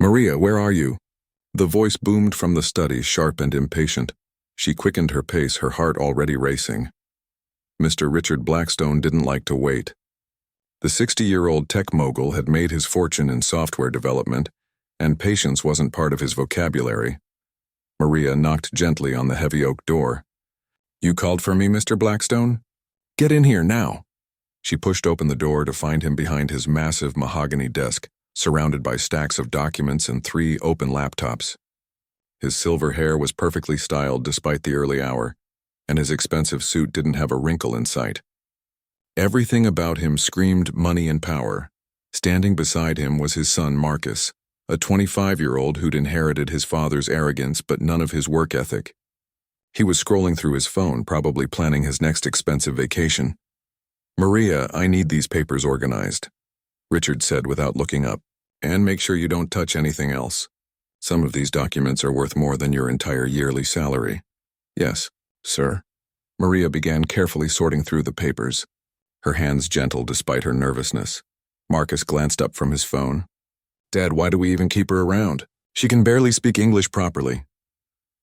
Maria, where are you? The voice boomed from the study, sharp and impatient. She quickened her pace, her heart already racing. Mr. Richard Blackstone didn't like to wait. The 60-year-old tech mogul had made his fortune in software development, and patience wasn't part of his vocabulary. Maria knocked gently on the heavy oak door. "You called for me, Mr. Blackstone? Get in here now." She pushed open the door to find him behind his massive mahogany desk, surrounded by stacks of documents and 3 open laptops. His silver hair was perfectly styled despite the early hour, and his expensive suit didn't have a wrinkle in sight. Everything about him screamed money and power. Standing beside him was his son Marcus, a 25-year-old who'd inherited his father's arrogance but none of his work ethic. He was scrolling through his phone, probably planning his next expensive vacation. "Maria, I need these papers organized," Richard said without looking up. "And make sure you don't touch anything else. Some of these documents are worth more than your entire yearly salary." "Yes, sir." Maria began carefully sorting through the papers, her hands gentle despite her nervousness. Marcus glanced up from his phone. "Dad, why do we even keep her around? She can barely speak English properly."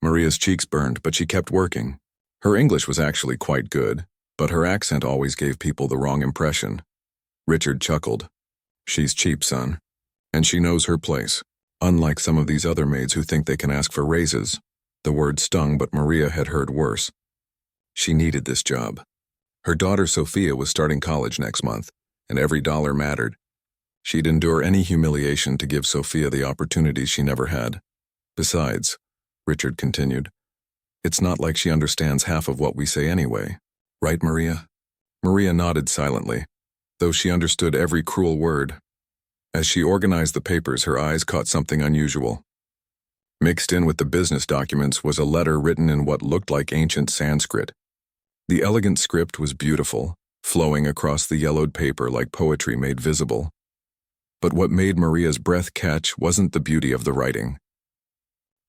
Maria's cheeks burned, but she kept working. Her English was actually quite good, but her accent always gave people the wrong impression. Richard chuckled. "She's cheap, son. And she knows her place. Unlike some of these other maids who think they can ask for raises." The word stung, but Maria had heard worse. She needed this job. Her daughter Sophia was starting college next month, and every dollar mattered. She'd endure any humiliation to give Sophia the opportunities she never had. "Besides," Richard continued, "it's not like she understands half of what we say anyway. Right, Maria?" Maria nodded silently, though she understood every cruel word. As she organized the papers, her eyes caught something unusual. Mixed in with the business documents was a letter written in what looked like ancient Sanskrit. The elegant script was beautiful, flowing across the yellowed paper like poetry made visible. But what made Maria's breath catch wasn't the beauty of the writing.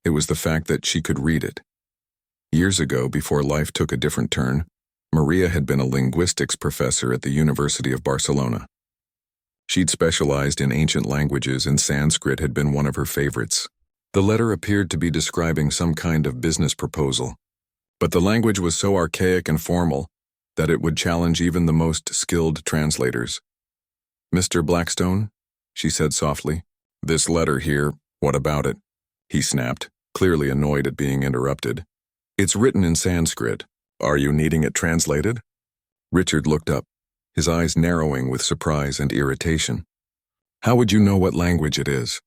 It was the fact that she could read it. Years ago, before life took a different turn, Maria had been a linguistics professor at the University of Barcelona. She'd specialized in ancient languages, and Sanskrit had been one of her favorites. The letter appeared to be describing some kind of business proposal, but the language was so archaic and formal that it would challenge even the most skilled translators. "Mr. Blackstone," she said softly, "this letter here, what about it?" He snapped, clearly annoyed at being interrupted. "It's written in Sanskrit. Are you needing it translated?" Richard looked up, his eyes narrowing with surprise and irritation. "How would you know what language it is?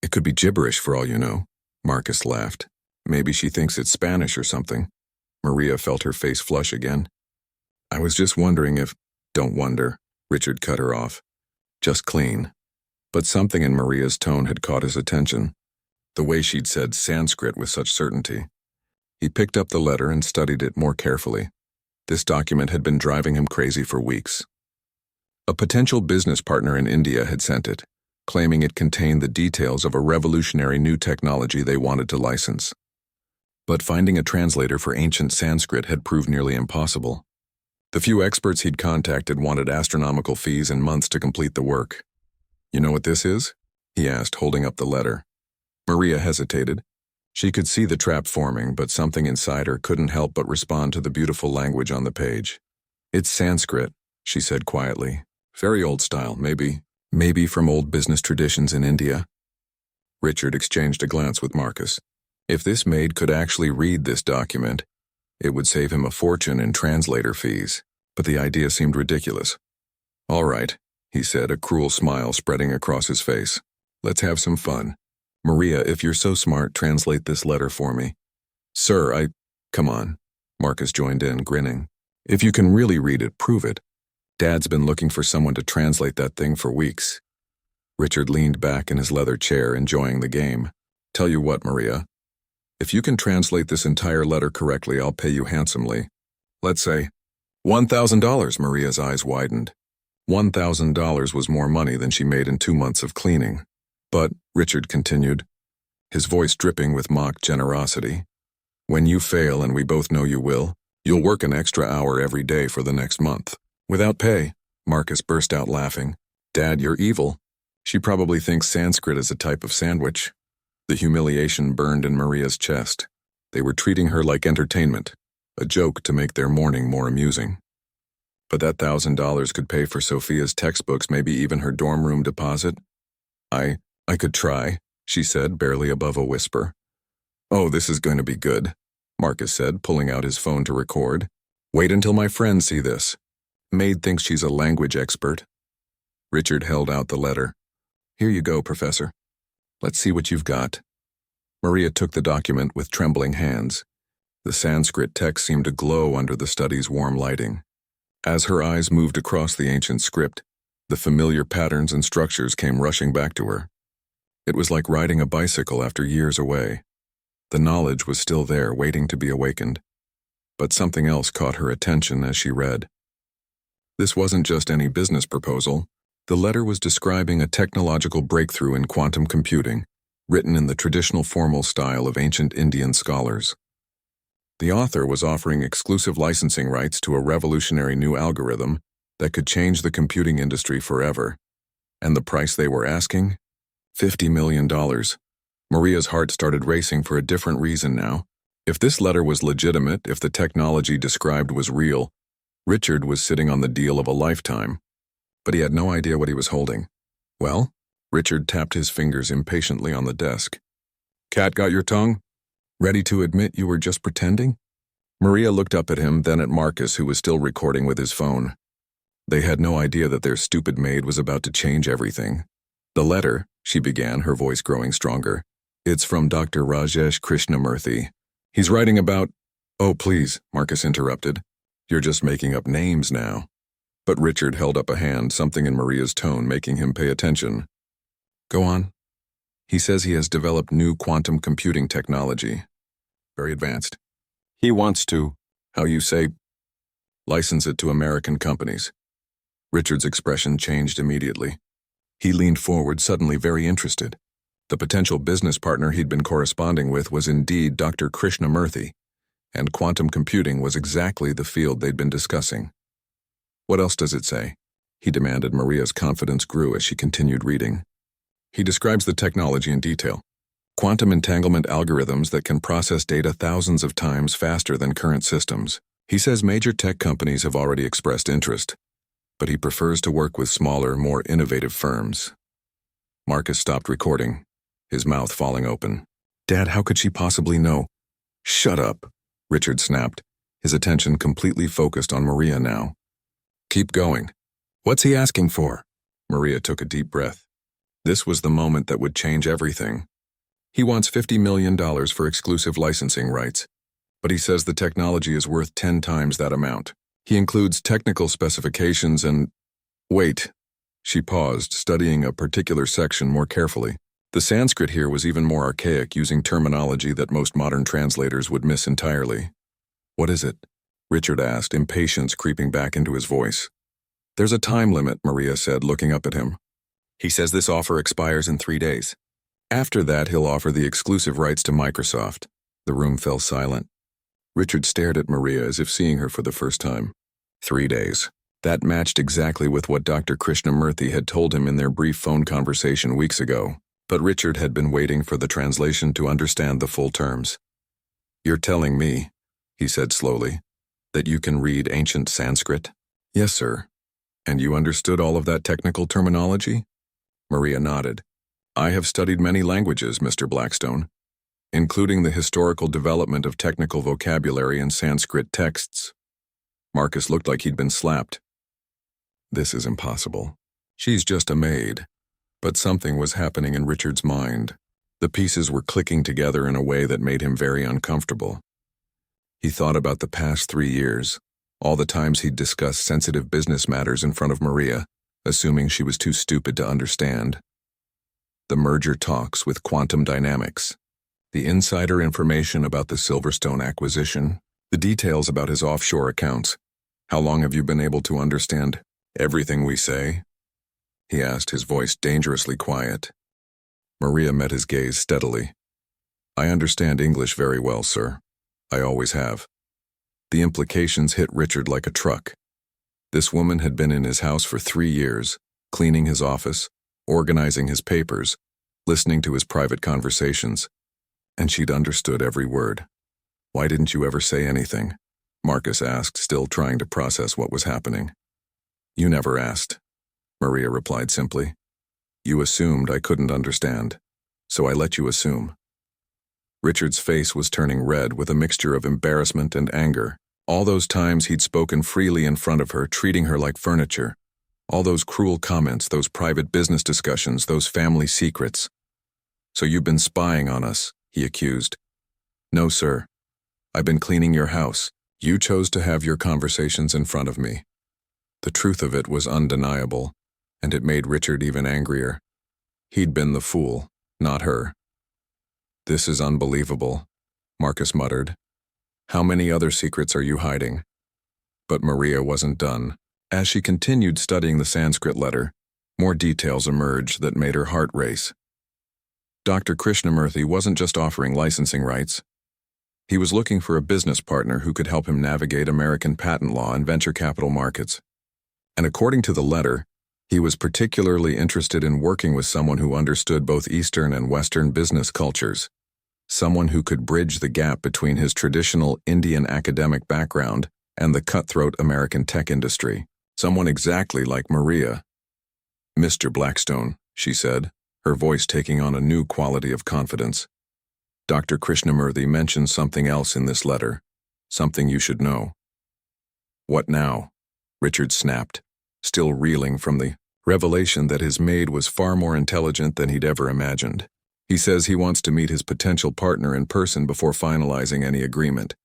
It could be gibberish for all you know." Marcus laughed. "Maybe she thinks it's Spanish or something." Maria felt her face flush again. "I was just wondering if—" "Don't wonder," Richard cut her off. "Just clean." But something in Maria's tone had caught his attention. The way she'd said Sanskrit with such certainty. He picked up the letter and studied it more carefully. This document had been driving him crazy for weeks. A potential business partner in India had sent it, claiming it contained the details of a revolutionary new technology they wanted to license. But finding a translator for ancient Sanskrit had proved nearly impossible. The few experts he'd contacted wanted astronomical fees and months to complete the work. "You know what this is?" he asked, holding up the letter. Maria hesitated. She could see the trap forming, but something inside her couldn't help but respond to the beautiful language on the page. "It's Sanskrit," she said quietly. "Very old style, maybe from old business traditions in India." Richard exchanged a glance with Marcus. If this maid could actually read this document, it would save him a fortune in translator fees, but the idea seemed ridiculous. "All right," he said, a cruel smile spreading across his face. "Let's have some fun. Maria, if you're so smart, translate this letter for me." "Sir, Come on," Marcus joined in, grinning. "If you can really read it, prove it. Dad's been looking for someone to translate that thing for weeks." Richard leaned back in his leather chair, enjoying the game. "Tell you what, Maria. If you can translate this entire letter correctly, I'll pay you handsomely. Let's say $1,000, Maria's eyes widened. $1,000 was more money than she made in 2 months of cleaning. "But," Richard continued, his voice dripping with mock generosity, "when you fail, and we both know you will, you'll work an extra hour every day for the next month." "Without pay?" Marcus burst out laughing. "Dad, you're evil." She probably thinks Sanskrit is a type of sandwich. The humiliation burned in Maria's chest. They were treating her like entertainment, a joke to make their morning more amusing. But that $1,000 could pay for Sophia's textbooks, maybe even her dorm room deposit. I could try, she said, barely above a whisper. Oh, this is going to be good, Marcus said, pulling out his phone to record. Wait until my friends see this. Maid thinks she's a language expert. Richard held out the letter. Here you go, Professor. Let's see what you've got. Maria took the document with trembling hands. The Sanskrit text seemed to glow under the study's warm lighting. As her eyes moved across the ancient script, the familiar patterns and structures came rushing back to her. It was like riding a bicycle after years away. The knowledge was still there, waiting to be awakened. But something else caught her attention as she read. This wasn't just any business proposal. The letter was describing a technological breakthrough in quantum computing, written in the traditional formal style of ancient Indian scholars. The author was offering exclusive licensing rights to a revolutionary new algorithm that could change the computing industry forever. And the price they were asking? $50 million. Maria's heart started racing for a different reason now. If this letter was legitimate, if the technology described was real, Richard was sitting on the deal of a lifetime. But he had no idea what he was holding. Well? Richard tapped his fingers impatiently on the desk. Cat got your tongue? Ready to admit you were just pretending? Maria looked up at him, then at Marcus, who was still recording with his phone. They had no idea that their stupid maid was about to change everything. The letter, she began, her voice growing stronger. It's from Dr. Rajesh Krishnamurthy. He's writing about— Oh, please, Marcus interrupted. You're just making up names now. But Richard held up a hand, something in Maria's tone making him pay attention. Go on. He says he has developed new quantum computing technology. Very advanced. He wants to, how you say, license it to American companies. Richard's expression changed immediately. He leaned forward, suddenly very interested. The potential business partner he'd been corresponding with was indeed Dr. Krishnamurthy, and quantum computing was exactly the field they'd been discussing. What else does it say? He demanded. Maria's confidence grew as she continued reading. He describes the technology in detail. Quantum entanglement algorithms that can process data thousands of times faster than current systems. He says major tech companies have already expressed interest, but he prefers to work with smaller, more innovative firms. Marcus stopped recording, his mouth falling open. Dad, how could she possibly know? Shut up, Richard snapped, his attention completely focused on Maria now. Keep going. What's he asking for? Maria took a deep breath. This was the moment that would change everything. He wants $50 million for exclusive licensing rights, but he says the technology is worth 10 times that amount. He includes technical specifications and— Wait. She paused, studying a particular section more carefully. The Sanskrit here was even more archaic, using terminology that most modern translators would miss entirely. What is it? Richard asked, impatience creeping back into his voice. There's a time limit, Maria said, looking up at him. He says this offer expires in 3 days. After that, he'll offer the exclusive rights to Microsoft. The room fell silent. Richard stared at Maria as if seeing her for the first time. 3 days. That matched exactly with what Dr. Krishnamurthy had told him in their brief phone conversation weeks ago. But Richard had been waiting for the translation to understand the full terms. You're telling me, he said slowly, that you can read ancient Sanskrit? Yes, sir. And you understood all of that technical terminology? Maria nodded. I have studied many languages, Mr. Blackstone, including the historical development of technical vocabulary in Sanskrit texts. Marcus looked like he'd been slapped. This is impossible. She's just a maid. But something was happening in Richard's mind. The pieces were clicking together in a way that made him very uncomfortable. He thought about the past 3 years, all the times he'd discussed sensitive business matters in front of Maria, assuming she was too stupid to understand. The merger talks with Quantum Dynamics, the insider information about the Silverstone acquisition, the details about his offshore accounts. How long have you been able to understand everything we say? He asked, his voice dangerously quiet. Maria met his gaze steadily. I understand English very well, sir. I always have. The implications hit Richard like a truck. This woman had been in his house for 3 years, cleaning his office, organizing his papers, listening to his private conversations, and she'd understood every word. "Why didn't you ever say anything?" Marcus asked, still trying to process what was happening. "You never asked," Maria replied simply. "You assumed I couldn't understand, so I let you assume." Richard's face was turning red with a mixture of embarrassment and anger. All those times he'd spoken freely in front of her, treating her like furniture. All those cruel comments, those private business discussions, those family secrets. "So you've been spying on us," he accused. "No, sir. I've been cleaning your house. You chose to have your conversations in front of me." The truth of it was undeniable, and it made Richard even angrier. He'd been the fool, not her. "This is unbelievable," Marcus muttered. "How many other secrets are you hiding?" But Maria wasn't done. As she continued studying the Sanskrit letter, more details emerged that made her heart race. Dr. Krishnamurthy wasn't just offering licensing rights. He was looking for a business partner who could help him navigate American patent law and venture capital markets. And according to the letter, he was particularly interested in working with someone who understood both Eastern and Western business cultures, someone who could bridge the gap between his traditional Indian academic background and the cutthroat American tech industry, someone exactly like Maria. "Mr. Blackstone," she said, her voice taking on a new quality of confidence. "Dr. Krishnamurthy mentioned something else in this letter, something you should know." "What now?" Richard snapped, still reeling from the revelation that his maid was far more intelligent than he'd ever imagined. "He says he wants to meet his potential partner in person before finalizing any agreement.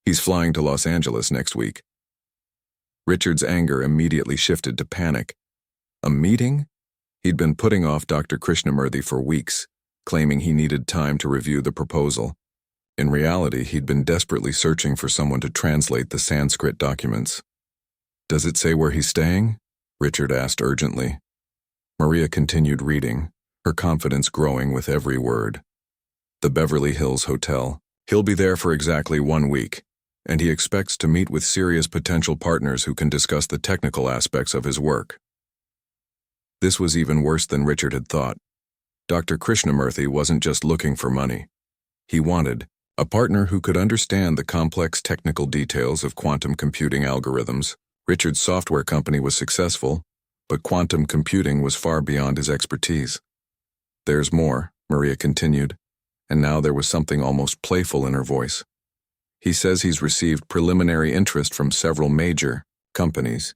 He's flying to Los Angeles next week." Richard's anger immediately shifted to panic. A meeting? He'd been putting off Dr. Krishnamurthy for weeks, claiming he needed time to review the proposal. In reality, he'd been desperately searching for someone to translate the Sanskrit documents. "Does it say where he's staying?" Richard asked urgently. Maria continued reading, her confidence growing with every word. "The Beverly Hills Hotel. He'll be there for exactly 1 week, and he expects to meet with serious potential partners who can discuss the technical aspects of his work." This was even worse than Richard had thought. Dr. Krishnamurthy wasn't just looking for money. He wanted a partner who could understand the complex technical details of quantum computing algorithms. Richard's software company was successful, but quantum computing was far beyond his expertise. "There's more," Maria continued, and now there was something almost playful in her voice. "He says he's received preliminary interest from several major companies,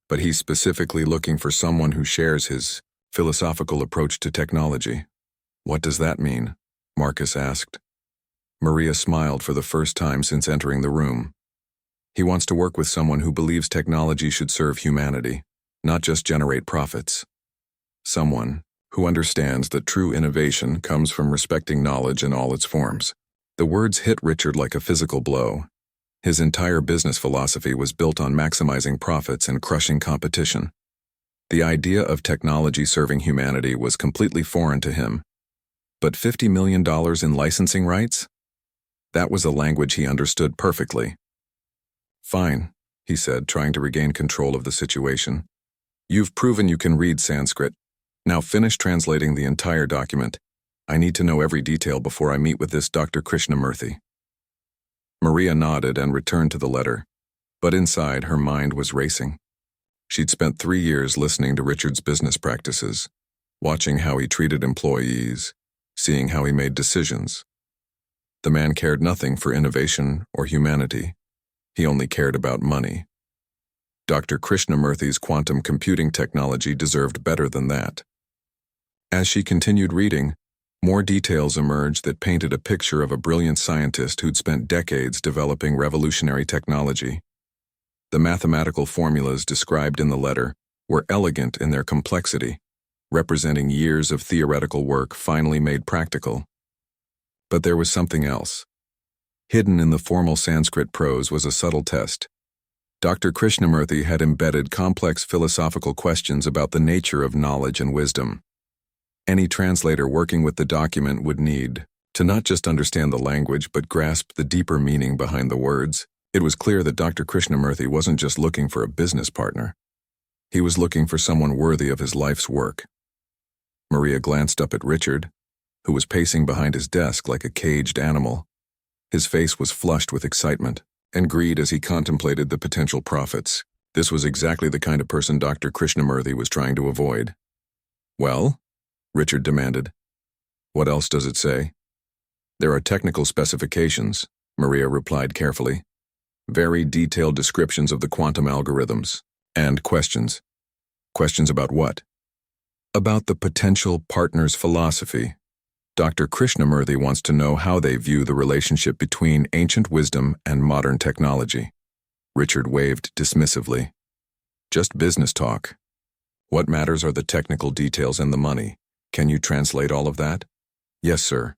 but he's specifically looking for someone who shares his philosophical approach to technology." "What does that mean?" Marcus asked. Maria smiled for the first time since entering the room. "He wants to work with someone who believes technology should serve humanity, not just generate profits. Someone who understands that true innovation comes from respecting knowledge in all its forms." The words hit Richard like a physical blow. His entire business philosophy was built on maximizing profits and crushing competition. The idea of technology serving humanity was completely foreign to him. But $50 million in licensing rights? That was a language he understood perfectly. "Fine," he said, trying to regain control of the situation. "You've proven you can read Sanskrit. Now finish translating the entire document. I need to know every detail before I meet with this Dr. Krishnamurthy." Maria nodded and returned to the letter, but inside her mind was racing. She'd spent 3 years listening to Richard's business practices, watching how he treated employees, seeing how he made decisions. The man cared nothing for innovation or humanity. He only cared about money. Dr. Krishnamurthy's quantum computing technology deserved better than that. As she continued reading, more details emerged that painted a picture of a brilliant scientist who'd spent decades developing revolutionary technology. The mathematical formulas described in the letter were elegant in their complexity, representing years of theoretical work finally made practical. But there was something else. Hidden in the formal Sanskrit prose was a subtle test. Dr. Krishnamurthy had embedded complex philosophical questions about the nature of knowledge and wisdom. Any translator working with the document would need to not just understand the language but grasp the deeper meaning behind the words. It was clear that Dr. Krishnamurthy wasn't just looking for a business partner. He was looking for someone worthy of his life's work. Maria glanced up at Richard, who was pacing behind his desk like a caged animal. His face was flushed with excitement and greed as he contemplated the potential profits. This was exactly the kind of person Dr. Krishnamurthy was trying to avoid. "Well?" Richard demanded. "What else does it say?" "There are technical specifications," Maria replied carefully. "Very detailed descriptions of the quantum algorithms. And questions." "Questions about what?" "About the potential partner's philosophy. Dr. Krishnamurthy wants to know how they view the relationship between ancient wisdom and modern technology." Richard waved dismissively. "Just business talk. What matters are the technical details and the money. Can you translate all of that?" "Yes, sir."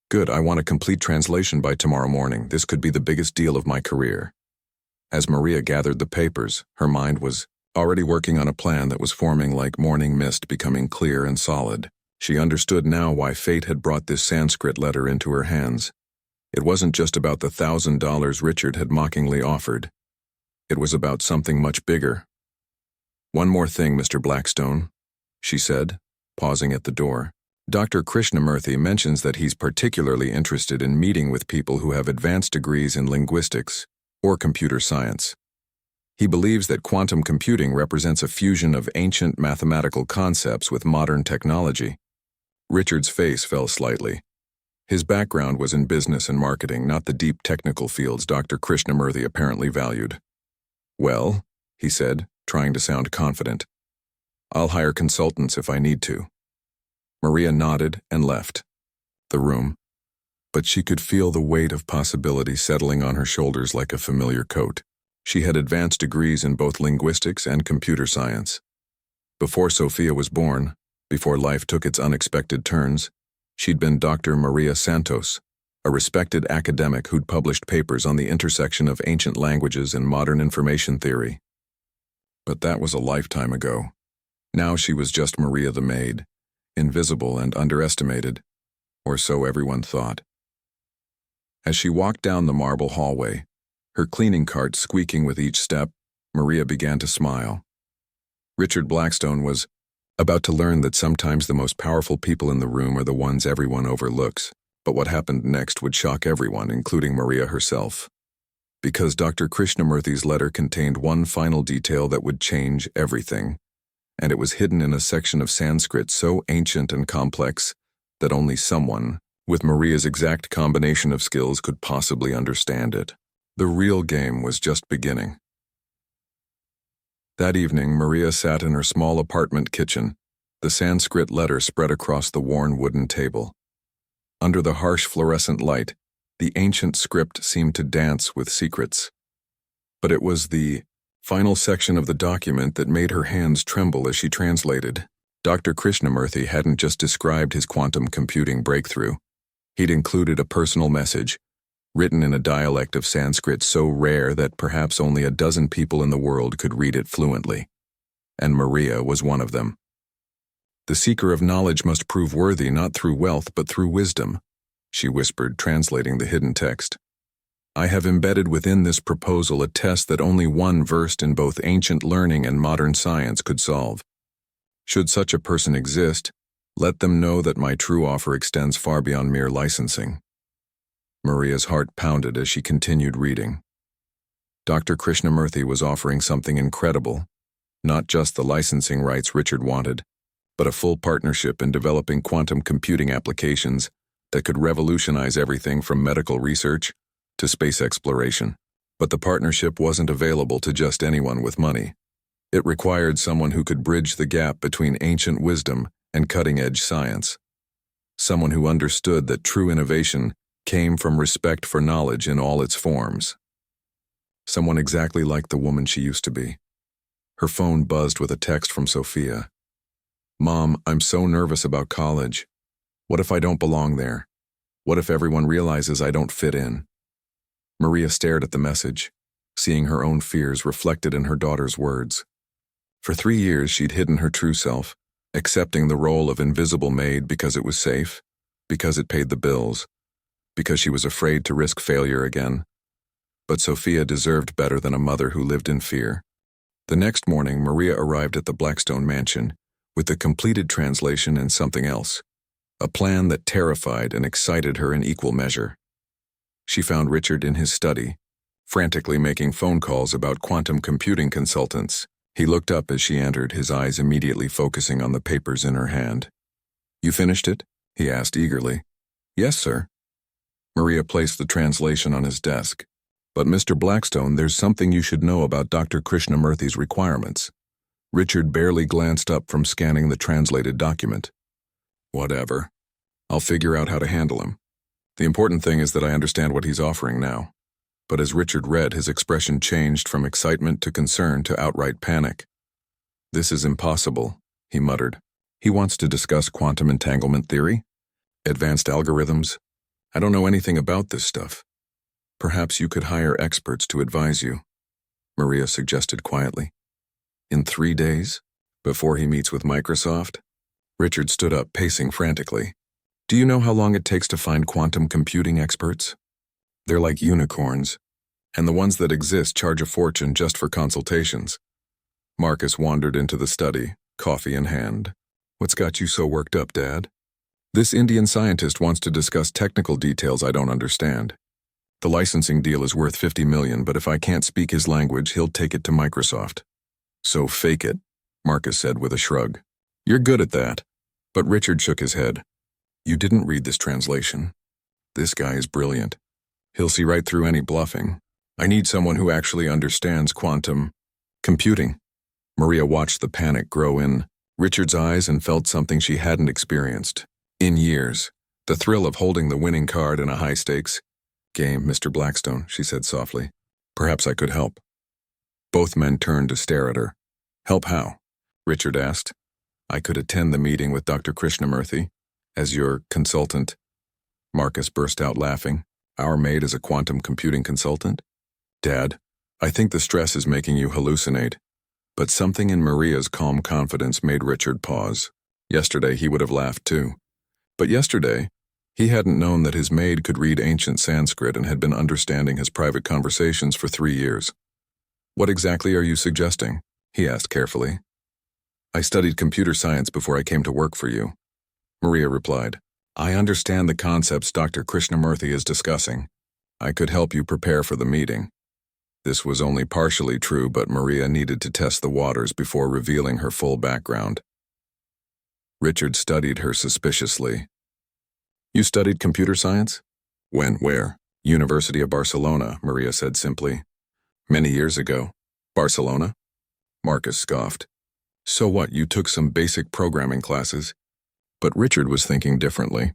"Good, I want a complete translation by tomorrow morning. This could be the biggest deal of my career." As Maria gathered the papers, her mind was already working on a plan that was forming like morning mist, becoming clear and solid. She understood now why fate had brought this Sanskrit letter into her hands. It wasn't just about the $1,000 Richard had mockingly offered. It was about something much bigger. "One more thing, Mr. Blackstone," she said, pausing at the door. "Dr. Krishnamurthy mentions that he's particularly interested in meeting with people who have advanced degrees in linguistics or computer science. He believes that quantum computing represents a fusion of ancient mathematical concepts with modern technology." Richard's face fell slightly. His background was in business and marketing, not the deep technical fields Dr. Krishnamurthy apparently valued. "Well," he said, trying to sound confident, "I'll hire consultants if I need to." Maria nodded and left the room, but she could feel the weight of possibility settling on her shoulders like a familiar coat. She had advanced degrees in both linguistics and computer science. Before Sophia was born, before life took its unexpected turns, she'd been Dr. Maria Santos, a respected academic who'd published papers on the intersection of ancient languages and modern information theory. But that was a lifetime ago. Now she was just Maria the maid, invisible and underestimated, or so everyone thought. As she walked down the marble hallway, her cleaning cart squeaking with each step, Maria began to smile. Richard Blackstone was about to learn that sometimes the most powerful people in the room are the ones everyone overlooks, but what happened next would shock everyone, including Maria herself. Because Dr. Krishnamurthy's letter contained one final detail that would change everything, and it was hidden in a section of Sanskrit so ancient and complex that only someone with Maria's exact combination of skills could possibly understand it. The real game was just beginning. That evening, Maria sat in her small apartment kitchen, the Sanskrit letter spread across the worn wooden table. Under the harsh fluorescent light, the ancient script seemed to dance with secrets. But it was the final section of the document that made her hands tremble as she translated. Dr. Krishnamurthy hadn't just described his quantum computing breakthrough. He'd included a personal message, written in a dialect of Sanskrit so rare that perhaps only a dozen people in the world could read it fluently. And Maria was one of them. "The seeker of knowledge must prove worthy not through wealth but through wisdom," she whispered, translating the hidden text. "I have embedded within this proposal a test that only one versed in both ancient learning and modern science could solve. Should such a person exist, let them know that my true offer extends far beyond mere licensing." Maria's heart pounded as she continued reading. Dr. Krishnamurthy was offering something incredible, not just the licensing rights Richard wanted, but a full partnership in developing quantum computing applications that could revolutionize everything from medical research to space exploration. But the partnership wasn't available to just anyone with money. It required someone who could bridge the gap between ancient wisdom and cutting-edge science. Someone who understood that true innovation came from respect for knowledge in all its forms. Someone exactly like the woman she used to be. Her phone buzzed with a text from Sophia. "Mom, I'm so nervous about college. What if I don't belong there? What if everyone realizes I don't fit in?" Maria stared at the message, seeing her own fears reflected in her daughter's words. For 3 years she'd hidden her true self, accepting the role of invisible maid because it was safe, because it paid the bills, because she was afraid to risk failure again. But Sophia deserved better than a mother who lived in fear. The next morning, Maria arrived at the Blackstone mansion, with the completed translation and something else, a plan that terrified and excited her in equal measure. She found Richard in his study, frantically making phone calls about quantum computing consultants. He looked up as she entered, his eyes immediately focusing on the papers in her hand. "You finished it?" he asked eagerly. "Yes, sir." Maria placed the translation on his desk. "But Mr. Blackstone, there's something you should know about Dr. Krishnamurthy's requirements." Richard barely glanced up from scanning the translated document. "Whatever. I'll figure out how to handle him. The important thing is that I understand what he's offering now." But as Richard read, his expression changed from excitement to concern to outright panic. "This is impossible," he muttered. "He wants to discuss quantum entanglement theory? Advanced algorithms? I don't know anything about this stuff. Perhaps you could hire experts to advise you," Maria suggested quietly. "In 3 days? Before he meets with Microsoft?" Richard stood up, pacing frantically. "Do you know how long it takes to find quantum computing experts? They're like unicorns, and the ones that exist charge a fortune just for consultations." Marcus wandered into the study, coffee in hand. "What's got you so worked up, Dad?" "This Indian scientist wants to discuss technical details I don't understand. The licensing deal is worth $50 million, but if I can't speak his language, he'll take it to Microsoft." "So fake it," Marcus said with a shrug. "You're good at that." But Richard shook his head. "You didn't read this translation. This guy is brilliant. He'll see right through any bluffing. I need someone who actually understands quantum computing." Maria watched the panic grow in Richard's eyes and felt something she hadn't experienced in years. The thrill of holding the winning card in a high-stakes game. "Mr. Blackstone," she said softly. "Perhaps I could help." Both men turned to stare at her. "Help how?" Richard asked. "I could attend the meeting with Dr. Krishnamurthy as your consultant." Marcus burst out laughing. "Our Maid is a quantum computing consultant?" "Dad, I think the stress is making you hallucinate." But something in Maria's calm confidence made Richard pause. Yesterday he would have laughed too. But yesterday, he hadn't known that his maid could read ancient Sanskrit and had been understanding his private conversations for 3 years. "What exactly are you suggesting?" he asked carefully. "I studied computer science before I came to work for you," Maria replied. "I understand the concepts Dr. Krishnamurthy is discussing. I could help you prepare for the meeting." This was only partially true, but Maria needed to test the waters before revealing her full background. Richard studied her suspiciously. "You studied computer science?" "When? Where?" "University of Barcelona," Maria said simply. "Many years ago." "Barcelona?" Marcus scoffed. "So what, you took some basic programming classes?" But Richard was thinking differently.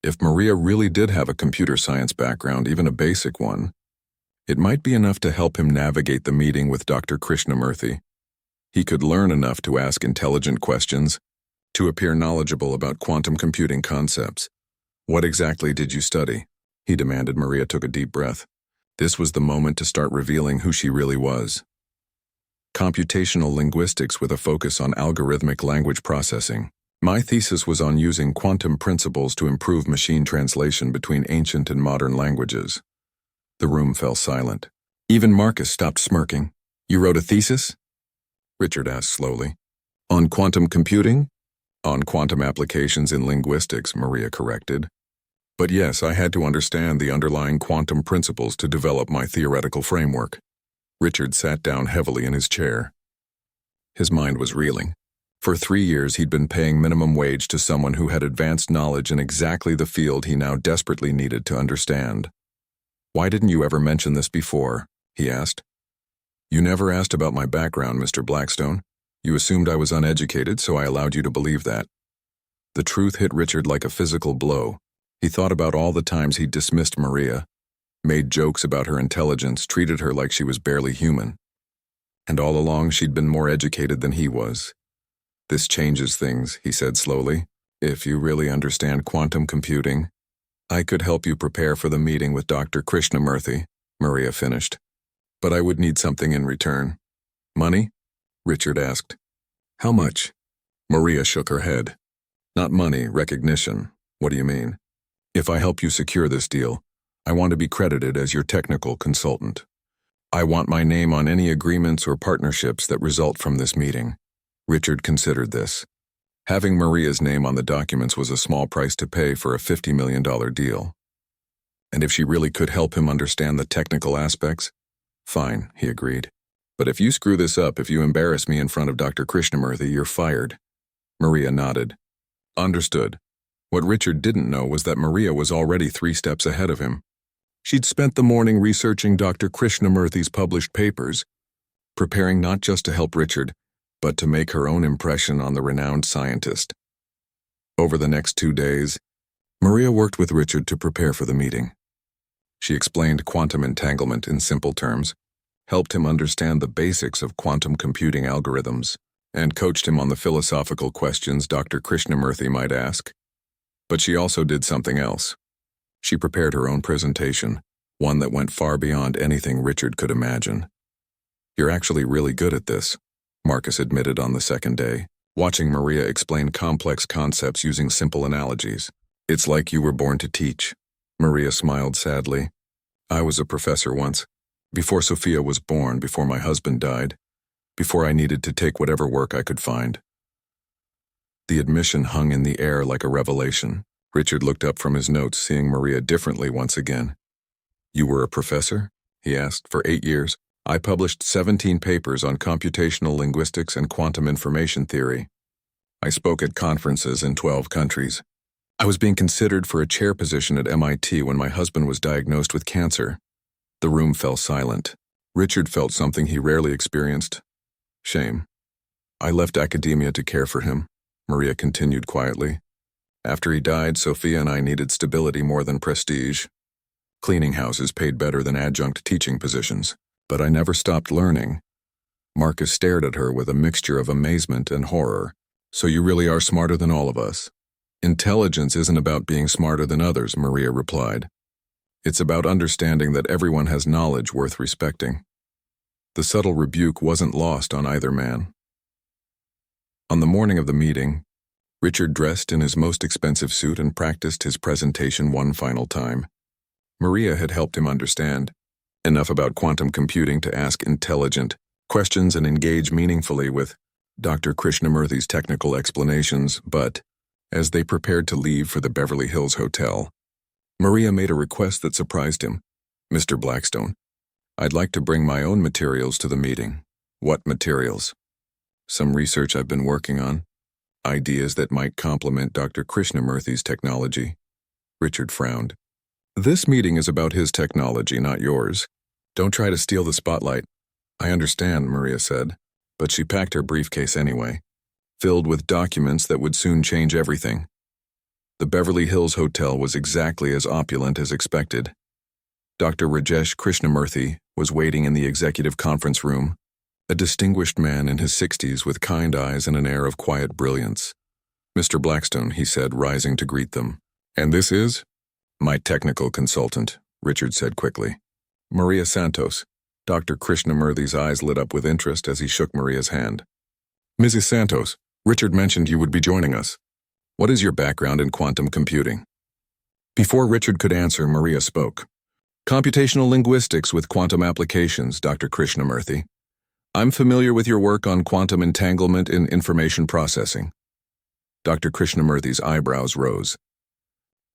If Maria really did have a computer science background, even a basic one, it might be enough to help him navigate the meeting with Dr. Krishnamurthy. He could learn enough to ask intelligent questions, to appear knowledgeable about quantum computing concepts. "What exactly did you study?" he demanded. Maria took a deep breath. This was the moment to start revealing who she really was. "Computational linguistics with a focus on algorithmic language processing. My thesis was on using quantum principles to improve machine translation between ancient and modern languages." The room fell silent. Even Marcus stopped smirking. "You wrote a thesis?" Richard asked slowly. "On quantum computing?" "On quantum applications in linguistics," Maria corrected. "But yes, I had to understand the underlying quantum principles to develop my theoretical framework." Richard sat down heavily in his chair. His mind was reeling. For 3 years he'd been paying minimum wage to someone who had advanced knowledge in exactly the field he now desperately needed to understand. "Why didn't you ever mention this before?" he asked. "You never asked about my background, Mr. Blackstone. You assumed I was uneducated, so I allowed you to believe that." The truth hit Richard like a physical blow. He thought about all the times he'd dismissed Maria, made jokes about her intelligence, treated her like she was barely human. And all along she'd been more educated than he was. "This changes things," he said slowly. "If you really understand quantum computing, I could help you prepare for the meeting with Dr. Krishnamurthy," Maria finished. "But I would need something in return." "Money?" Richard asked. "How much?" Maria shook her head. "Not money, recognition." "What do you mean?" "If I help you secure this deal, I want to be credited as your technical consultant. I want my name on any agreements or partnerships that result from this meeting." Richard considered this. Having Maria's name on the documents was a small price to pay for a $50 million deal. And if she really could help him understand the technical aspects, fine, he agreed. But if you screw this up, if you embarrass me in front of Dr. Krishnamurthy, you're fired. Maria nodded. Understood. What Richard didn't know was that Maria was already 3 steps ahead of him. She'd spent the morning researching Dr. Krishnamurthy's published papers, preparing not just to help Richard, but to make her own impression on the renowned scientist. Over the next 2 days, Maria worked with Richard to prepare for the meeting. She explained quantum entanglement in simple terms, helped him understand the basics of quantum computing algorithms, and coached him on the philosophical questions Dr. Krishnamurthy might ask. But she also did something else. She prepared her own presentation, one that went far beyond anything Richard could imagine. You're actually really good at this, Marcus admitted on the second day, watching Maria explain complex concepts using simple analogies. It's like you were born to teach. Maria smiled sadly. I was a professor once, before Sophia was born, before my husband died, before I needed to take whatever work I could find. The admission hung in the air like a revelation. Richard looked up from his notes, seeing Maria differently once again. You were a professor? He asked. For 8 years, I published 17 papers on computational linguistics and quantum information theory. I spoke at conferences in 12 countries. I was being considered for a chair position at MIT when my husband was diagnosed with cancer. The room fell silent. Richard felt something he rarely experienced. Shame. I left academia to care for him, Maria continued quietly. After he died, Sophia and I needed stability more than prestige. Cleaning houses paid better than adjunct teaching positions, but I never stopped learning. Marcus stared at her with a mixture of amazement and horror. So you really are smarter than all of us? Intelligence isn't about being smarter than others, Maria replied. It's about understanding that everyone has knowledge worth respecting. The subtle rebuke wasn't lost on either man. On the morning of the meeting, Richard dressed in his most expensive suit and practiced his presentation one final time. Maria had helped him understand enough about quantum computing to ask intelligent questions and engage meaningfully with Dr. Krishnamurthy's technical explanations, but as they prepared to leave for the Beverly Hills Hotel, Maria made a request that surprised him. Mr. Blackstone, I'd like to bring my own materials to the meeting. What materials? Some research I've been working on. Ideas that might complement Dr. Krishnamurthy's technology. Richard frowned. This meeting is about his technology, not yours. Don't try to steal the spotlight. I understand, Maria said, but she packed her briefcase anyway, filled with documents that would soon change everything. The Beverly Hills Hotel was exactly as opulent as expected. Dr. Rajesh Krishnamurthy was waiting in the executive conference room, a distinguished man in his 60s with kind eyes and an air of quiet brilliance. Mr. Blackstone, he said, rising to greet them. And this is? My technical consultant, Richard said quickly. Maria Santos. Dr. Krishnamurthy's eyes lit up with interest as he shook Maria's hand. Mrs. Santos, Richard mentioned you would be joining us. What is your background in quantum computing? Before Richard could answer, Maria spoke. Computational linguistics with quantum applications, Dr. Krishnamurthy. I'm familiar with your work on quantum entanglement in information processing. Dr. Krishnamurthy's eyebrows rose.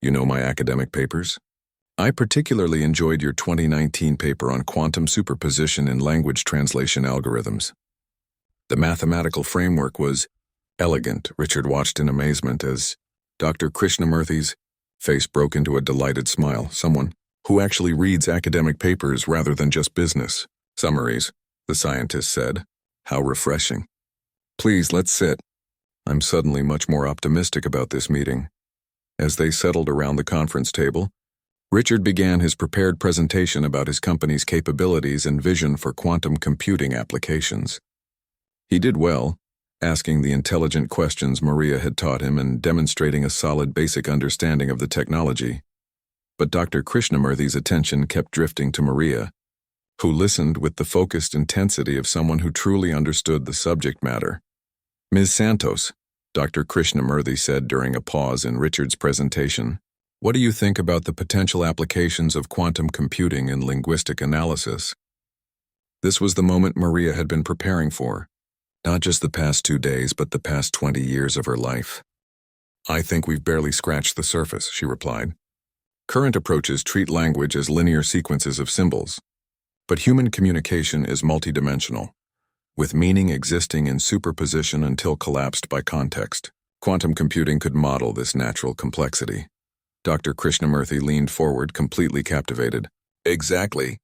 You know my academic papers? I particularly enjoyed your 2019 paper on quantum superposition in language translation algorithms. The mathematical framework was elegant. Richard watched in amazement as Dr. Krishnamurthy's face broke into a delighted smile. Someone who actually reads academic papers rather than just business summaries, the scientist said. How refreshing. Please, let's sit. I'm suddenly much more optimistic about this meeting. As they settled around the conference table, Richard began his prepared presentation about his company's capabilities and vision for quantum computing applications. He did well, asking the intelligent questions Maria had taught him and demonstrating a solid basic understanding of the technology. But Dr. Krishnamurthy's attention kept drifting to Maria, who listened with the focused intensity of someone who truly understood the subject matter. Ms. Santos, Dr. Krishnamurthy said during a pause in Richard's presentation, what do you think about the potential applications of quantum computing in linguistic analysis? This was the moment Maria had been preparing for. Not just the past 2 days, but the past 20 years of her life. I think we've barely scratched the surface, she replied. Current approaches treat language as linear sequences of symbols. But human communication is multidimensional, with meaning existing in superposition until collapsed by context. Quantum computing could model this natural complexity. Dr. Krishnamurthy leaned forward, completely captivated. Exactly.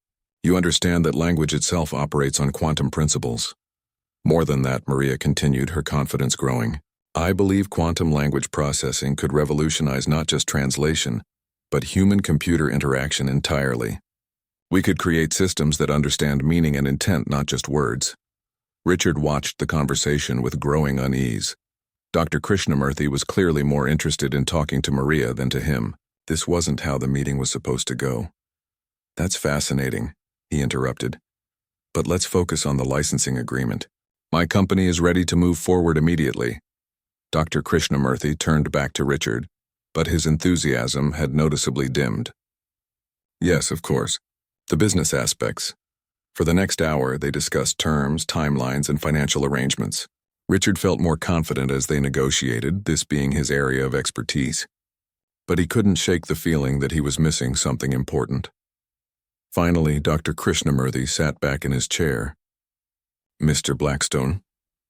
You understand that language itself operates on quantum principles. More than that, Maria continued, her confidence growing. I believe quantum language processing could revolutionize not just translation, but human-computer interaction entirely. We could create systems that understand meaning and intent, not just words. Richard watched the conversation with growing unease. Dr. Krishnamurthy was clearly more interested in talking to Maria than to him. This wasn't how the meeting was supposed to go. That's fascinating, he interrupted. But let's focus on the licensing agreement. My company is ready to move forward immediately. Dr. Krishnamurthy turned back to Richard, but his enthusiasm had noticeably dimmed. Yes, of course. The business aspects. For the next hour, they discussed terms, timelines, and financial arrangements. Richard felt more confident as they negotiated, this being his area of expertise. But he couldn't shake the feeling that he was missing something important. Finally, Dr. Krishnamurthy sat back in his chair. Mr. Blackstone,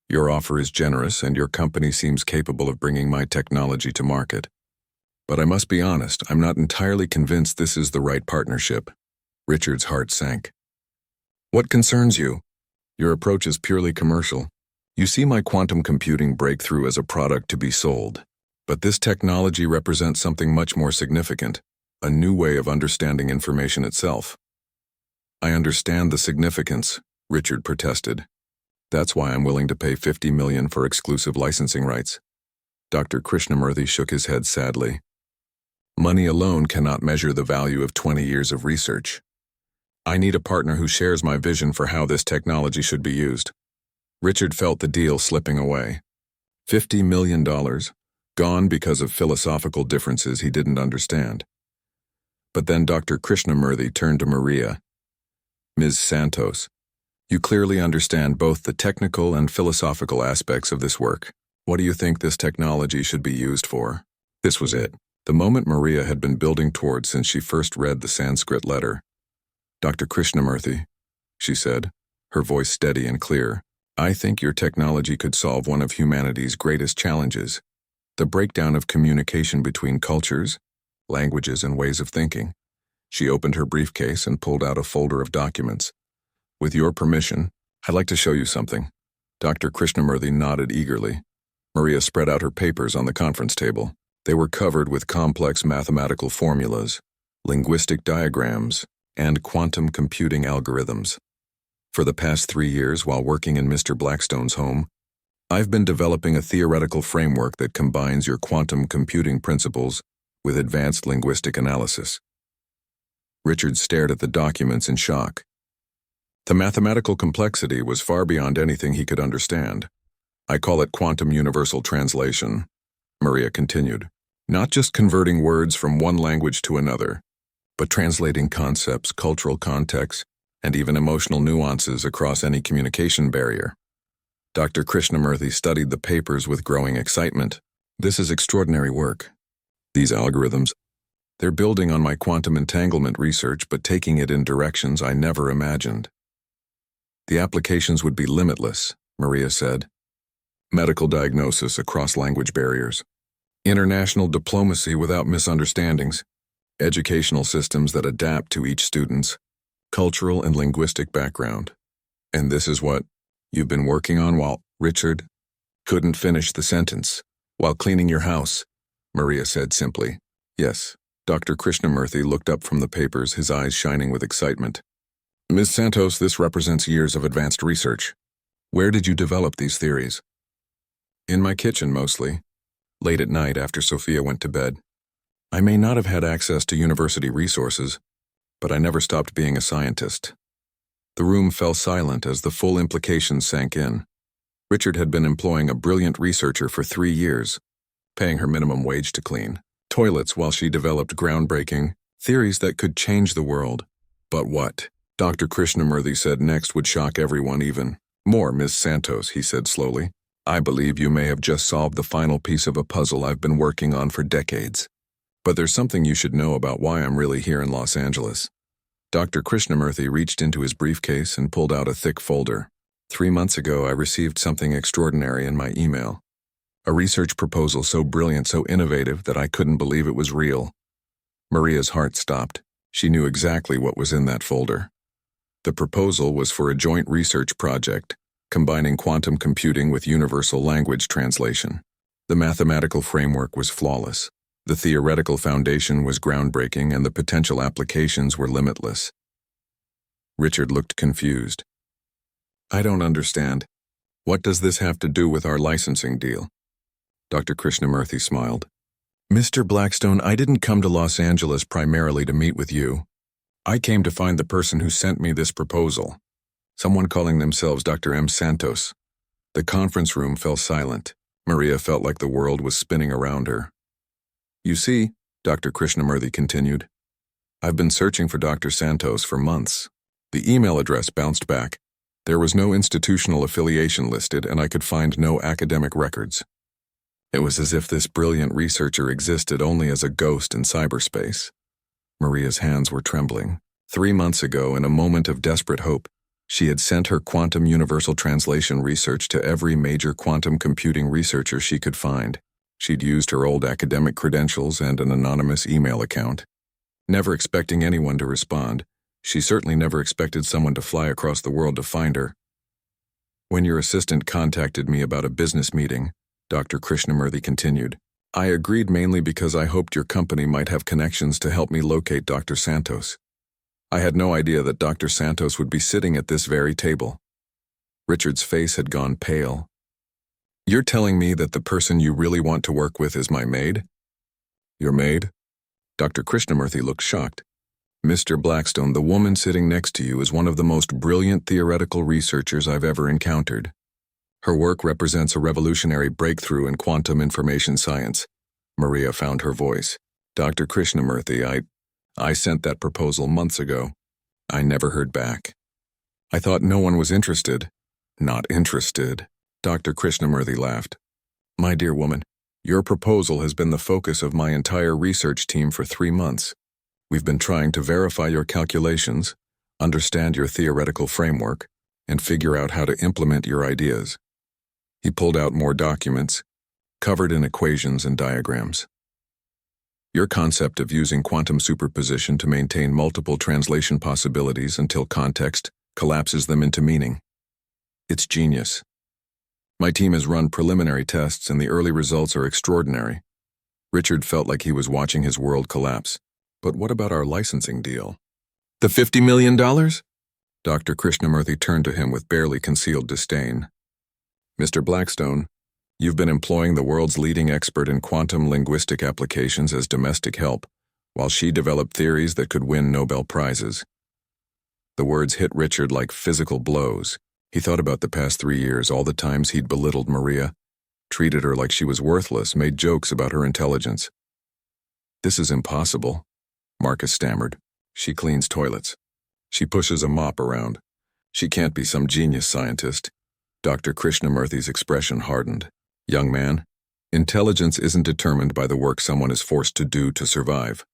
your offer is generous and your company seems capable of bringing my technology to market. But I must be honest, I'm not entirely convinced this is the right partnership. Richard's heart sank. What concerns you? Your approach is purely commercial. You see my quantum computing breakthrough as a product to be sold. But this technology represents something much more significant, a new way of understanding information itself. I understand the significance, Richard protested. That's why I'm willing to pay $50 million for exclusive licensing rights. Dr. Krishnamurthy shook his head sadly. Money alone cannot measure the value of 20 years of research. I need a partner who shares my vision for how this technology should be used. Richard felt the deal slipping away. $50 million, gone because of philosophical differences he didn't understand. But then Dr. Krishnamurthy turned to Maria. Ms. Santos, you clearly understand both the technical and philosophical aspects of this work. What do you think this technology should be used for? This was it, the moment Maria had been building towards since she first read the Sanskrit letter. Dr. Krishnamurthy, she said, her voice steady and clear, I think your technology could solve one of humanity's greatest challenges, the breakdown of communication between cultures, languages, and ways of thinking. She opened her briefcase and pulled out a folder of documents. With your permission, I'd like to show you something. Dr. Krishnamurthy nodded eagerly. Maria spread out her papers on the conference table. They were covered with complex mathematical formulas, linguistic diagrams, and quantum computing algorithms. For the past 3 years, while working in Mr. Blackstone's home, I've been developing a theoretical framework that combines your quantum computing principles with advanced linguistic analysis. Richard stared at the documents in shock. The mathematical complexity was far beyond anything he could understand. I call it quantum universal translation, Maria continued. Not just converting words from one language to another, but translating concepts, cultural contexts, and even emotional nuances across any communication barrier. Dr. Krishnamurthy studied the papers with growing excitement. This is extraordinary work. These algorithms, they're building on my quantum entanglement research but taking it in directions I never imagined. The applications would be limitless, Maria said. Medical diagnosis across language barriers, international diplomacy without misunderstandings, educational systems that adapt to each student's cultural and linguistic background. And this is what you've been working on while Richard couldn't finish the sentence. While cleaning your house, Maria said simply. Yes. Dr. Krishnamurthy looked up from the papers, his eyes shining with excitement. Ms. Santos, this represents years of advanced research. Where did you develop these theories? In my kitchen, mostly. Late at night after Sophia went to bed. I may not have had access to university resources, but I never stopped being a scientist. The room fell silent as the full implications sank in. Richard had been employing a brilliant researcher for 3 years, paying her minimum wage to clean toilets while she developed groundbreaking theories that could change the world. But what Dr. Krishnamurthy said next would shock everyone, even More, Miss Santos, he said slowly. I believe you may have just solved the final piece of a puzzle I've been working on for decades. But there's something you should know about why I'm really here in Los Angeles. Dr. Krishnamurthy reached into his briefcase and pulled out a thick folder. 3 months ago, I received something extraordinary in my email. A research proposal so brilliant, so innovative that I couldn't believe it was real. Maria's heart stopped. She knew exactly what was in that folder. The proposal was for a joint research project, combining quantum computing with universal language translation. The mathematical framework was flawless. The theoretical foundation was groundbreaking, and the potential applications were limitless. Richard looked confused. I don't understand. What does this have to do with our licensing deal? Dr. Krishnamurthy smiled. Mr. Blackstone, I didn't come to Los Angeles primarily to meet with you. I came to find the person who sent me this proposal. Someone calling themselves Dr. M. Santos. The conference room fell silent. Maria felt like the world was spinning around her. You see, Dr. Krishnamurthy continued, I've been searching for Dr. Santos for months. The email address bounced back. There was no institutional affiliation listed, and I could find no academic records. It was as if this brilliant researcher existed only as a ghost in cyberspace. Maria's hands were trembling. 3 months ago, in a moment of desperate hope, she had sent her quantum universal translation research to every major quantum computing researcher she could find. She'd used her old academic credentials and an anonymous email account. Never expecting anyone to respond, she certainly never expected someone to fly across the world to find her. When your assistant contacted me about a business meeting, Dr. Krishnamurthy continued, I agreed mainly because I hoped your company might have connections to help me locate Dr. Santos. I had no idea that Dr. Santos would be sitting at this very table. Richard's face had gone pale. You're telling me that the person you really want to work with is my maid? Your maid? Dr. Krishnamurthy looked shocked. Mr. Blackstone, the woman sitting next to you is one of the most brilliant theoretical researchers I've ever encountered. Her work represents a revolutionary breakthrough in quantum information science. Maria found her voice. Dr. Krishnamurthy, I sent that proposal months ago. I never heard back. I thought no one was interested. Not interested. Dr. Krishnamurthy laughed. My dear woman, your proposal has been the focus of my entire research team for 3 months. We've been trying to verify your calculations, understand your theoretical framework, and figure out how to implement your ideas. He pulled out more documents, covered in equations and diagrams. Your concept of using quantum superposition to maintain multiple translation possibilities until context collapses them into meaning. It's genius. My team has run preliminary tests, and the early results are extraordinary. Richard felt like he was watching his world collapse. But what about our licensing deal? The $50 million? Dr. Krishnamurthy turned to him with barely concealed disdain. Mr. Blackstone, you've been employing the world's leading expert in quantum linguistic applications as domestic help, while she developed theories that could win Nobel Prizes. The words hit Richard like physical blows. He thought about the past 3 years, all the times he'd belittled Maria, treated her like she was worthless, made jokes about her intelligence. This is impossible, Marcus stammered. She cleans toilets. She pushes a mop around. She can't be some genius scientist. Dr. Krishnamurthy's expression hardened. Young man, intelligence isn't determined by the work someone is forced to do to survive.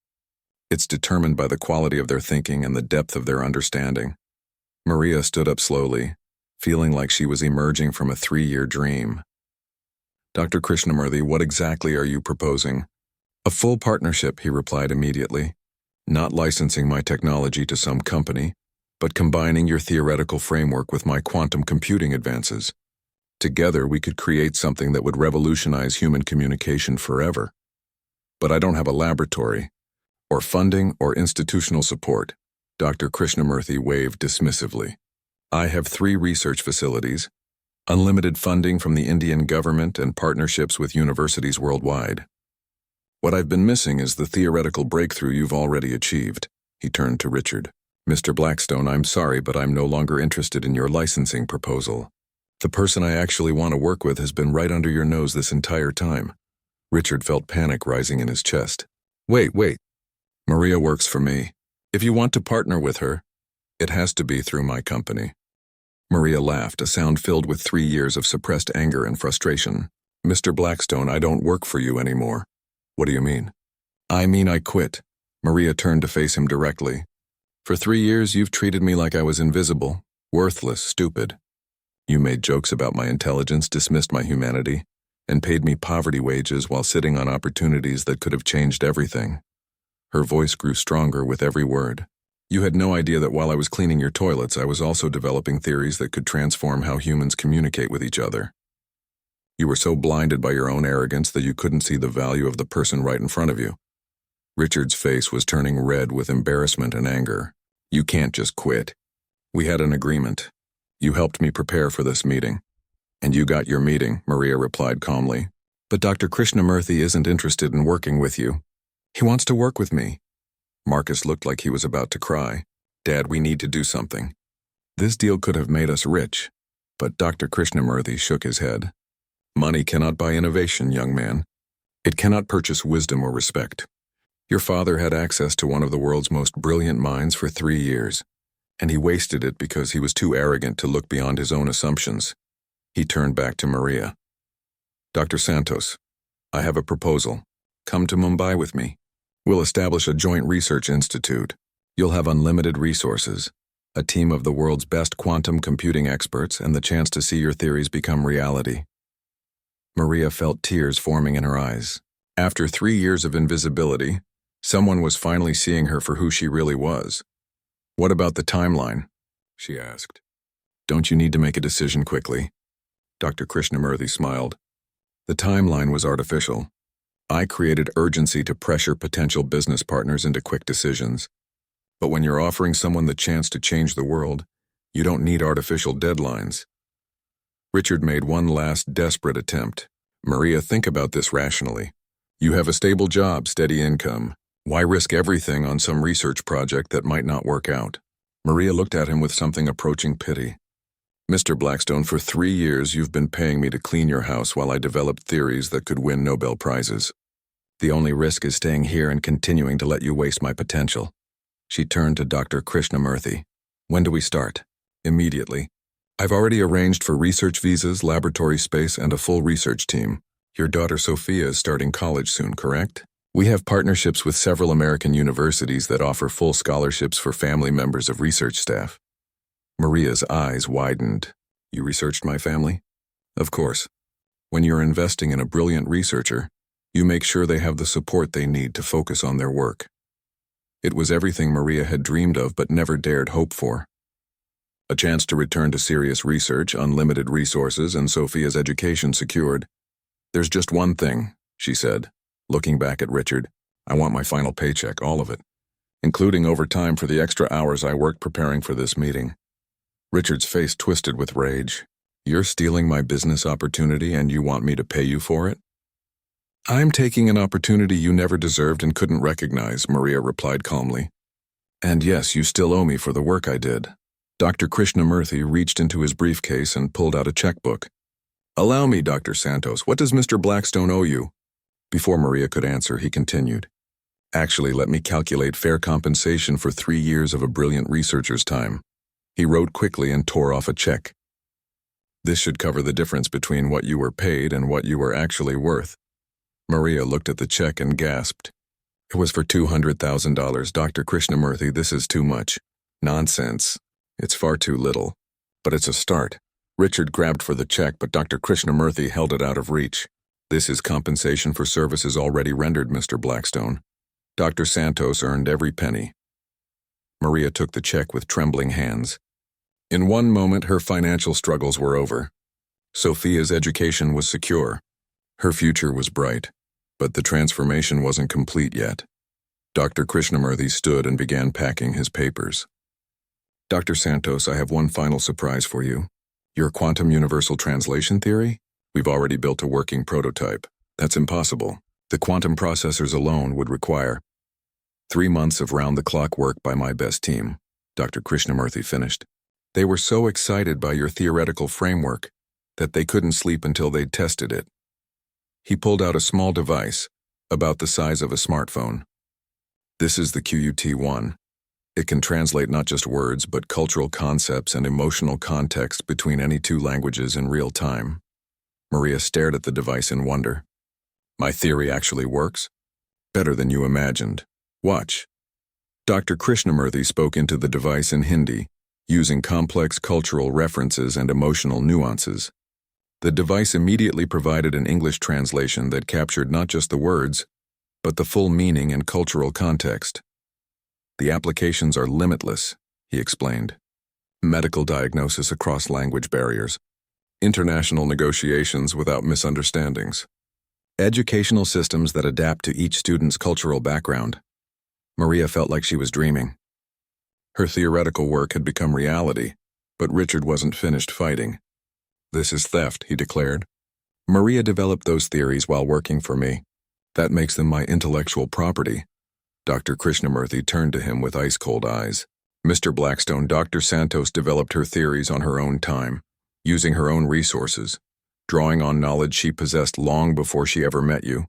It's determined by the quality of their thinking and the depth of their understanding. Maria stood up slowly, feeling like she was emerging from a 3-year dream. Dr. Krishnamurthy, what exactly are you proposing? A full partnership, he replied immediately. Not licensing my technology to some company, but combining your theoretical framework with my quantum computing advances. Together, we could create something that would revolutionize human communication forever. But I don't have a laboratory, or funding, or institutional support. Dr. Krishnamurthy waved dismissively. I have 3 research facilities, unlimited funding from the Indian government, and partnerships with universities worldwide. What I've been missing is the theoretical breakthrough you've already achieved. He turned to Richard. Mr. Blackstone, I'm sorry, but I'm no longer interested in your licensing proposal. The person I actually want to work with has been right under your nose this entire time. Richard felt panic rising in his chest. Wait. Maria works for me. If you want to partner with her, it has to be through my company. Maria laughed, a sound filled with 3 years of suppressed anger and frustration. Mr. Blackstone, I don't work for you anymore. What do you mean? I mean I quit. Maria turned to face him directly. For 3 years, you've treated me like I was invisible, worthless, stupid. You made jokes about my intelligence, dismissed my humanity, and paid me poverty wages while sitting on opportunities that could have changed everything. Her voice grew stronger with every word. You had no idea that while I was cleaning your toilets, I was also developing theories that could transform how humans communicate with each other. You were so blinded by your own arrogance that you couldn't see the value of the person right in front of you. Richard's face was turning red with embarrassment and anger. You can't just quit. We had an agreement. You helped me prepare for this meeting. And you got your meeting, Maria replied calmly. But Dr. Krishnamurthy isn't interested in working with you. He wants to work with me. Marcus looked like he was about to cry. Dad, we need to do something. This deal could have made us rich. But Dr. Krishnamurthy shook his head. Money cannot buy innovation, young man. It cannot purchase wisdom or respect. Your father had access to one of the world's most brilliant minds for 3 years, and he wasted it because he was too arrogant to look beyond his own assumptions. He turned back to Maria. Dr. Santos, I have a proposal. Come to Mumbai with me. We'll establish a joint research institute. You'll have unlimited resources, a team of the world's best quantum computing experts, and the chance to see your theories become reality. Maria felt tears forming in her eyes. After 3 years of invisibility, someone was finally seeing her for who she really was. What about the timeline? She asked. Don't you need to make a decision quickly? Dr. Krishnamurthy smiled. The timeline was artificial. I created urgency to pressure potential business partners into quick decisions. But when you're offering someone the chance to change the world, you don't need artificial deadlines. Richard made one last desperate attempt. Maria, think about this rationally. You have a stable job, steady income. Why risk everything on some research project that might not work out? Maria looked at him with something approaching pity. Mr. Blackstone, for 3 years you've been paying me to clean your house while I developed theories that could win Nobel Prizes. The only risk is staying here and continuing to let you waste my potential. She turned to Dr. Krishnamurthy. When do we start? Immediately. I've already arranged for research visas, laboratory space, and a full research team. Your daughter Sophia is starting college soon, correct? We have partnerships with several American universities that offer full scholarships for family members of research staff. Maria's eyes widened. You researched my family? Of course. When you're investing in a brilliant researcher, you make sure they have the support they need to focus on their work. It was everything Maria had dreamed of but never dared hope for. A chance to return to serious research, unlimited resources, and Sophia's education secured. There's just one thing, she said, looking back at Richard. I want my final paycheck, all of it, including overtime for the extra hours I worked preparing for this meeting. Richard's face twisted with rage. You're stealing my business opportunity and you want me to pay you for it? I'm taking an opportunity you never deserved and couldn't recognize, Maria replied calmly. And yes, you still owe me for the work I did. Dr. Krishnamurthy reached into his briefcase and pulled out a checkbook. Allow me, Dr. Santos, what does Mr. Blackstone owe you? Before Maria could answer, he continued. Actually, let me calculate fair compensation for 3 years of a brilliant researcher's time. He wrote quickly and tore off a check. This should cover the difference between what you were paid and what you were actually worth. Maria looked at the check and gasped. It was for $200,000. Dr. Krishnamurthy, this is too much. Nonsense. It's far too little. But it's a start. Richard grabbed for the check, but Dr. Krishnamurthy held it out of reach. This is compensation for services already rendered, Mr. Blackstone. Dr. Santos earned every penny. Maria took the check with trembling hands. In one moment, her financial struggles were over. Sophia's education was secure. Her future was bright. But the transformation wasn't complete yet. Dr. Krishnamurthy stood and began packing his papers. Dr. Santos, I have one final surprise for you. Your quantum universal translation theory? We've already built a working prototype. That's impossible. The quantum processors alone would require 3 months of round-the-clock work by my best team, Dr. Krishnamurthy finished. They were so excited by your theoretical framework that they couldn't sleep until they'd tested it. He pulled out a small device, about the size of a smartphone. This is the QUT-1. It can translate not just words, but cultural concepts and emotional context between any two languages in real time. Maria stared at the device in wonder. My theory actually works? Better than you imagined. Watch. Dr. Krishnamurthy spoke into the device in Hindi, using complex cultural references and emotional nuances. The device immediately provided an English translation that captured not just the words, but the full meaning and cultural context. The applications are limitless, he explained. Medical diagnosis across language barriers. International negotiations without misunderstandings. Educational systems that adapt to each student's cultural background. Maria felt like she was dreaming. Her theoretical work had become reality, but Richard wasn't finished fighting. This is theft, he declared. Maria developed those theories while working for me. That makes them my intellectual property. Dr. Krishnamurthy turned to him with ice-cold eyes. Mr. Blackstone, Dr. Santos developed her theories on her own time, using her own resources, drawing on knowledge she possessed long before she ever met you.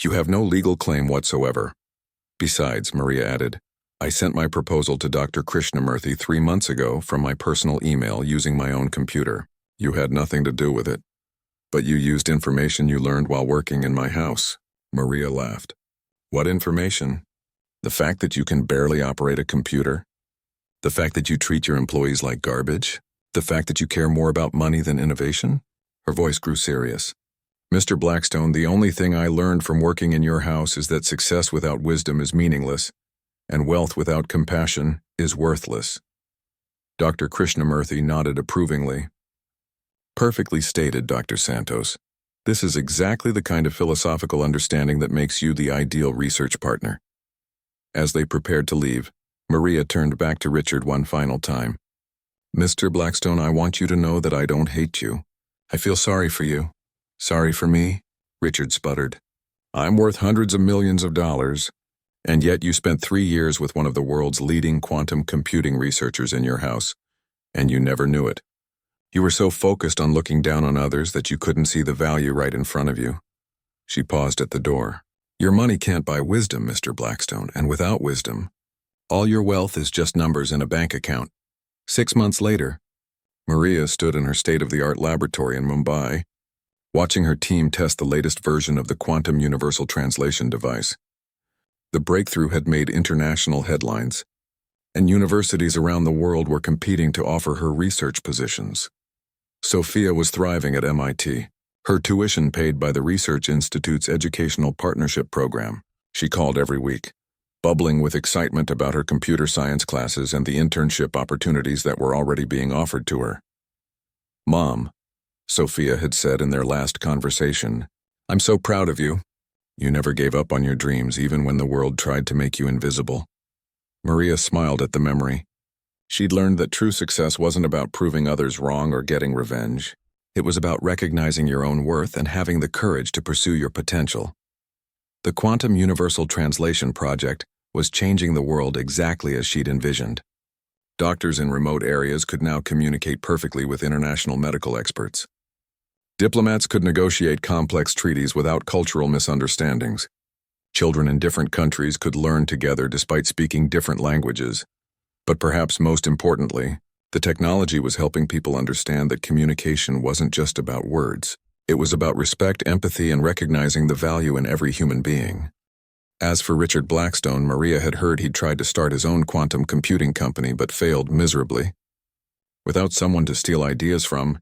You have no legal claim whatsoever. Besides, Maria added, I sent my proposal to Dr. Krishnamurthy 3 months ago from my personal email using my own computer. You had nothing to do with it. But you used information you learned while working in my house. Maria laughed. What information? The fact that you can barely operate a computer? The fact that you treat your employees like garbage? The fact that you care more about money than innovation? Her voice grew serious. Mr. Blackstone, the only thing I learned from working in your house is that success without wisdom is meaningless, and wealth without compassion is worthless. Dr. Krishnamurthy nodded approvingly. Perfectly stated, Dr. Santos. This is exactly the kind of philosophical understanding that makes you the ideal research partner. As they prepared to leave, Maria turned back to Richard one final time. Mr. Blackstone, I want you to know that I don't hate you. I feel sorry for you. Sorry for me? Richard sputtered. I'm worth hundreds of millions of dollars, and yet you spent 3 years with one of the world's leading quantum computing researchers in your house, and you never knew it. You were so focused on looking down on others that you couldn't see the value right in front of you. She paused at the door. Your money can't buy wisdom, Mr. Blackstone, and without wisdom, all your wealth is just numbers in a bank account. 6 months later, Maria stood in her state-of-the-art laboratory in Mumbai, watching her team test the latest version of the quantum universal translation device. The breakthrough had made international headlines, and universities around the world were competing to offer her research positions. Sophia was thriving at MIT, her tuition paid by the Research Institute's Educational Partnership Program. She called every week, bubbling with excitement about her computer science classes and the internship opportunities that were already being offered to her. Mom, Sophia had said in their last conversation, I'm so proud of you. You never gave up on your dreams even when the world tried to make you invisible. Maria smiled at the memory. She'd learned that true success wasn't about proving others wrong or getting revenge. It was about recognizing your own worth and having the courage to pursue your potential. The Quantum Universal Translation Project was changing the world exactly as she'd envisioned. Doctors in remote areas could now communicate perfectly with international medical experts. Diplomats could negotiate complex treaties without cultural misunderstandings. Children in different countries could learn together despite speaking different languages. But perhaps most importantly, the technology was helping people understand that communication wasn't just about words. It was about respect, empathy, and recognizing the value in every human being. As for Richard Blackstone, Maria had heard he'd tried to start his own quantum computing company but failed miserably. Without someone to steal ideas from,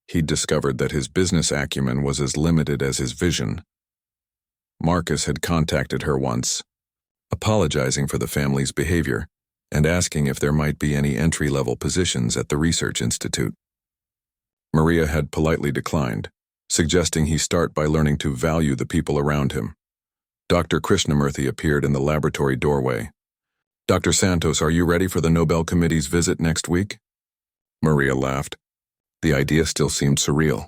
he'd discovered that his business acumen was as limited as his vision. Marcus had contacted her once, apologizing for the family's behavior and asking if there might be any entry-level positions at the Research Institute. Maria had politely declined, suggesting he start by learning to value the people around him. Dr. Krishnamurthy appeared in the laboratory doorway. Dr. Santos, are you ready for the Nobel Committee's visit next week? Maria laughed. The idea still seemed surreal.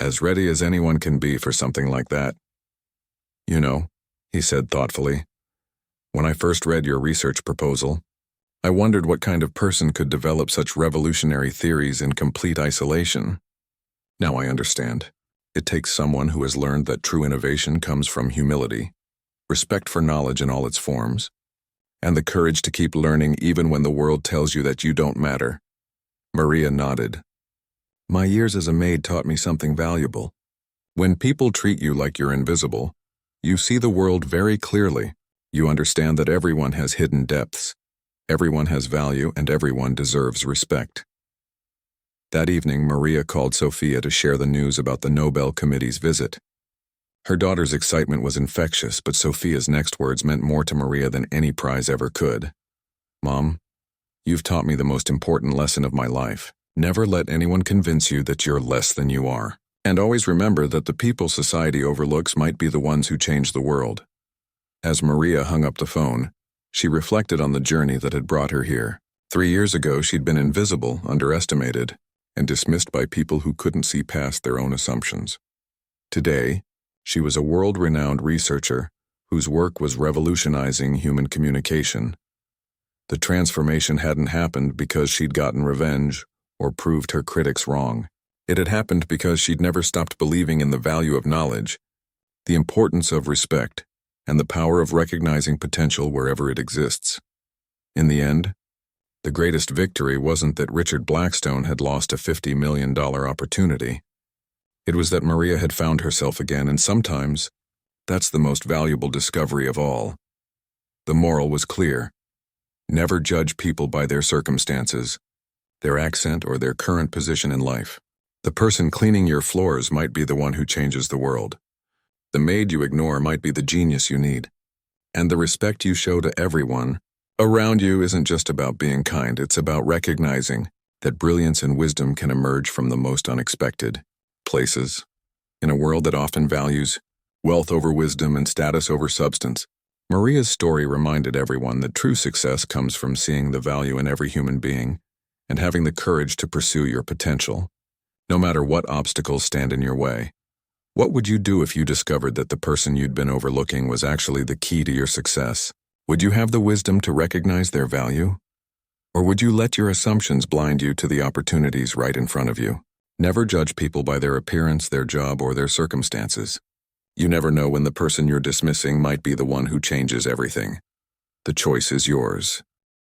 As ready as anyone can be for something like that. You know, he said thoughtfully, when I first read your research proposal, I wondered what kind of person could develop such revolutionary theories in complete isolation. Now I understand. It takes someone who has learned that true innovation comes from humility, respect for knowledge in all its forms, And the courage to keep learning even when the world tells you that you don't matter. Maria nodded. My years as a maid taught me something valuable. When people treat you like you're invisible, you see the world very clearly. You understand that everyone has hidden depths. Everyone has value and everyone deserves respect. That evening, Maria called Sophia to share the news about the Nobel Committee's visit. Her daughter's excitement was infectious, but Sophia's next words meant more to Maria than any prize ever could. Mom, you've taught me the most important lesson of my life. Never let anyone convince you that you're less than you are. And always remember that the people society overlooks might be the ones who change the world. As Maria hung up the phone, she reflected on the journey that had brought her here. 3 years ago, she'd been invisible, underestimated, and dismissed by people who couldn't see past their own assumptions. Today, she was a world-renowned researcher whose work was revolutionizing human communication. The transformation hadn't happened because she'd gotten revenge or proved her critics wrong. It had happened because she'd never stopped believing in the value of knowledge, the importance of respect, and the power of recognizing potential wherever it exists. In the end, the greatest victory wasn't that Richard Blackstone had lost a $50 million opportunity. It was that Maria had found herself again, and sometimes, that's the most valuable discovery of all. The moral was clear. Never judge people by their circumstances, their accent, or their current position in life. The person cleaning your floors might be the one who changes the world. The maid you ignore might be the genius you need. And the respect you show to everyone around you isn't just about being kind, it's about recognizing that brilliance and wisdom can emerge from the most unexpected places. In a world that often values wealth over wisdom and status over substance, Maria's story reminded everyone that true success comes from seeing the value in every human being and having the courage to pursue your potential, no matter what obstacles stand in your way. What would you do if you discovered that the person you'd been overlooking was actually the key to your success? Would you have the wisdom to recognize their value? Or would you let your assumptions blind you to the opportunities right in front of you? Never judge people by their appearance, their job, or their circumstances. You never know when the person you're dismissing might be the one who changes everything. The choice is yours.